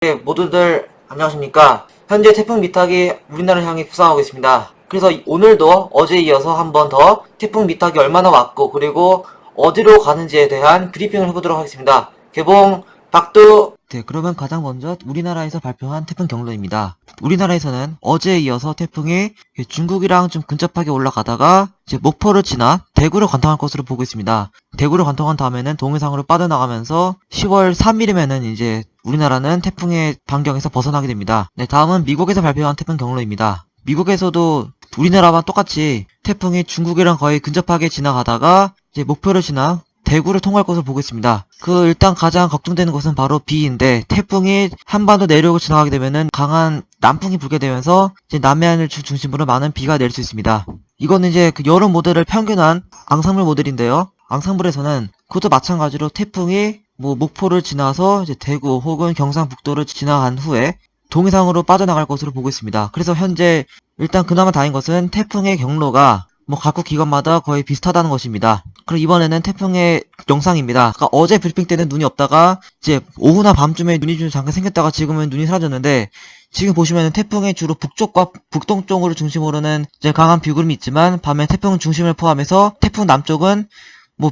네, 모두들 안녕하십니까. 현재 태풍 미탁이 우리나라를 향해 부상하고 있습니다. 그래서 오늘도 어제에 이어서 한 번 더 태풍 미탁이 얼마나 왔고 그리고 어디로 가는지에 대한 브리핑을 해보도록 하겠습니다. 개봉 박두. 네, 그러면 가장 먼저 우리나라에서 발표한 태풍 경로입니다. 우리나라에서는 어제에 이어서 태풍이 중국이랑 좀 근접하게 올라가다가 이제 목포를 지나 대구를 관통할 것으로 보고 있습니다. 대구를 관통한 다음에는 동해상으로 빠져나가면서 10월 3일이면은 이제 우리나라는 태풍의 반경에서 벗어나게 됩니다. 네, 다음은 미국에서 발표한 태풍 경로입니다. 미국에서도 우리나라와 똑같이 태풍이 중국이랑 거의 근접하게 지나가다가 이제 목표를 지나 대구를 통할 것으로 보고 있습니다. 일단 가장 걱정되는 것은 바로 비인데, 태풍이 한반도 내륙을 지나가게 되면은 강한 남풍이 불게 되면서 이제 남해안을 중심으로 많은 비가 내릴 수 있습니다. 이거는 이제 여름 모델을 평균한 앙상블 모델인데요. 앙상블에서는 그것도 마찬가지로 태풍이 목포를 지나서 이제 대구 혹은 경상북도를 지나간 후에 동해상으로 빠져나갈 것으로 보고 있습니다. 그래서 현재 일단 그나마 다행인 것은 태풍의 경로가 각국 기관마다 거의 비슷하다는 것입니다. 그리고 이번에는 태풍의 영상입니다. 그러니까 어제 브리핑 때는 눈이 없다가 이제 오후나 밤쯤에 눈이 좀 잠깐 생겼다가 지금은 눈이 사라졌는데, 지금 보시면은 태풍의 주로 북쪽과 북동쪽으로 중심으로는 이제 강한 비구름이 있지만, 밤에 태풍 중심을 포함해서 태풍 남쪽은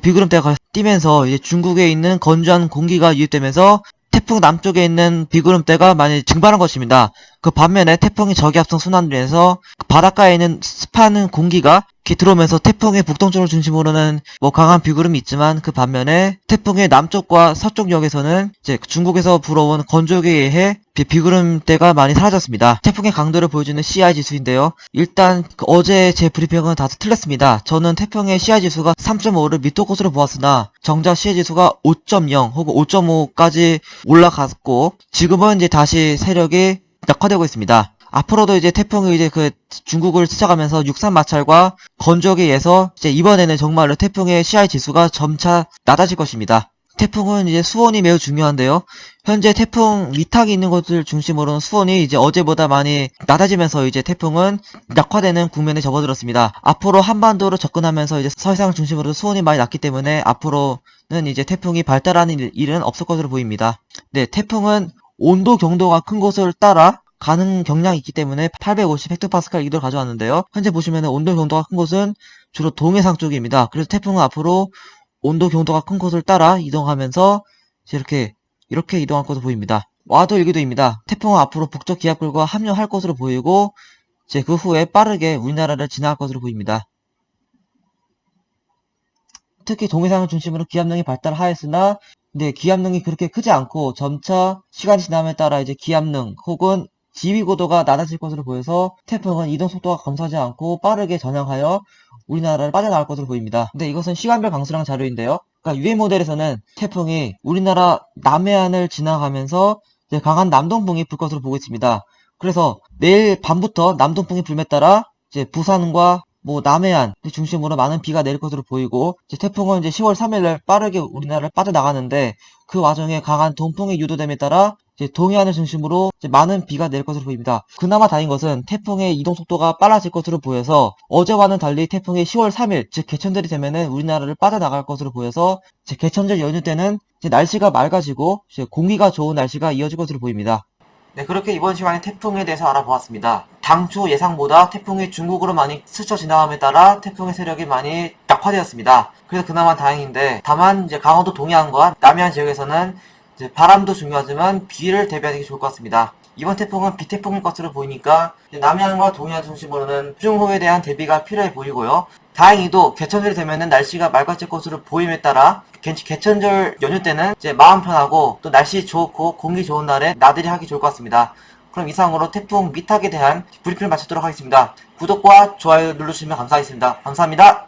비구름대가 뛰면서 이제 중국에 있는 건조한 공기가 유입되면서 태풍 남쪽에 있는 비구름대가 많이 증발한 것입니다. 그 반면에 태풍이 저기압성 순환되면서 바닷가에 있는 습한 공기가 이렇게 들어오면서 태풍의 북동쪽을 중심으로는 강한 비구름이 있지만, 그 반면에 태풍의 남쪽과 서쪽 역에서는 이제 중국에서 불어온 건조기에 의해 비구름대가 많이 사라졌습니다. 태풍의 강도를 보여주는 CI 지수인데요. 일단 어제 제 브리핑은 다 틀렸습니다. 저는 태풍의 CI 지수가 3.5를 밑도 것으로 보았으나 정작 CI 지수가 5.0 혹은 5.5까지 올라갔고, 지금은 이제 다시 세력이 약화되고 있습니다. 앞으로도 이제 태풍이 이제 중국을 스쳐가면서 육상 마찰과 건조기에 의해서 이제 이번에는 정말로 태풍의 CI 지수가 점차 낮아질 것입니다. 태풍은 이제 수온이 매우 중요한데요. 현재 태풍 위탁이 있는 곳을 중심으로는 수온이 이제 어제보다 많이 낮아지면서 이제 태풍은 약화되는 국면에 접어들었습니다. 앞으로 한반도로 접근하면서 이제 서해상을 중심으로 수온이 많이 낮기 때문에 앞으로는 이제 태풍이 발달하는 일은 없을 것으로 보입니다. 네, 태풍은 온도 경도가 큰 곳을 따라 가는 경향이 있기 때문에 850 헥토파스칼 이도를 가져왔는데요. 현재 보시면은 온도 경도가 큰 곳은 주로 동해상 쪽입니다. 그래서 태풍은 앞으로 온도 경도가 큰 곳을 따라 이동하면서 이렇게 이동할 것으로 보입니다. 와도 일기도입니다. 태풍은 앞으로 북쪽 기압골과 합류할 것으로 보이고 이제 그 후에 빠르게 우리나라를 지나갈 것으로 보입니다. 특히 동해상을 중심으로 기압능이 발달하였으나, 근데 기압능이 그렇게 크지 않고 점차 시간이 지남에 따라 이제 기압능 혹은 지위고도가 낮아질 것으로 보여서 태풍은 이동 속도가 감소하지 않고 빠르게 전향하여 우리나라를 빠져나갈 것으로 보입니다. 근데 이것은 시간별 강수량 자료인데요. 그러니까 유해 모델에서는 태풍이 우리나라 남해안을 지나가면서 이제 강한 남동풍이 불 것으로 보고 있습니다. 그래서 내일 밤부터 남동풍이 불에 따라 이제 부산과 남해안 중심으로 많은 비가 내릴 것으로 보이고, 이제 태풍은 이제 10월 3일날 빠르게 우리나라를 빠져나가는데, 그 와중에 강한 동풍의 유도됨에 따라 이제 동해안을 중심으로 이제 많은 비가 내릴 것으로 보입니다. 그나마 다행인 것은 태풍의 이동 속도가 빨라질 것으로 보여서 어제와는 달리 태풍이 10월 3일 즉 개천절이 되면은 우리나라를 빠져나갈 것으로 보여서 이제 개천절 연휴 때는 이제 날씨가 맑아지고 이제 공기가 좋은 날씨가 이어질 것으로 보입니다. 네, 그렇게 이번 시간에 태풍에 대해서 알아보았습니다. 당초 예상보다 태풍이 중국으로 많이 스쳐 지나감에 따라 태풍의 세력이 많이 약화되었습니다. 그래서 그나마 다행인데, 다만 이제 강원도 동해안과 남해안 지역에서는 이제 바람도 중요하지만 비를 대비하는 게 좋을 것 같습니다. 이번 태풍은 비태풍일 것으로 보이니까 남해안과 동해안 중심으로는 추중호에 대한 대비가 필요해 보이고요. 다행히도 개천절이 되면은 날씨가 맑아질 것으로 보임에 따라 개천절 연휴 때는 이제 마음 편하고 또 날씨 좋고 공기 좋은 날에 나들이 하기 좋을 것 같습니다. 그럼 이상으로 태풍 미탁에 대한 브리핑을 마치도록 하겠습니다. 구독과 좋아요 눌러주시면 감사하겠습니다. 감사합니다.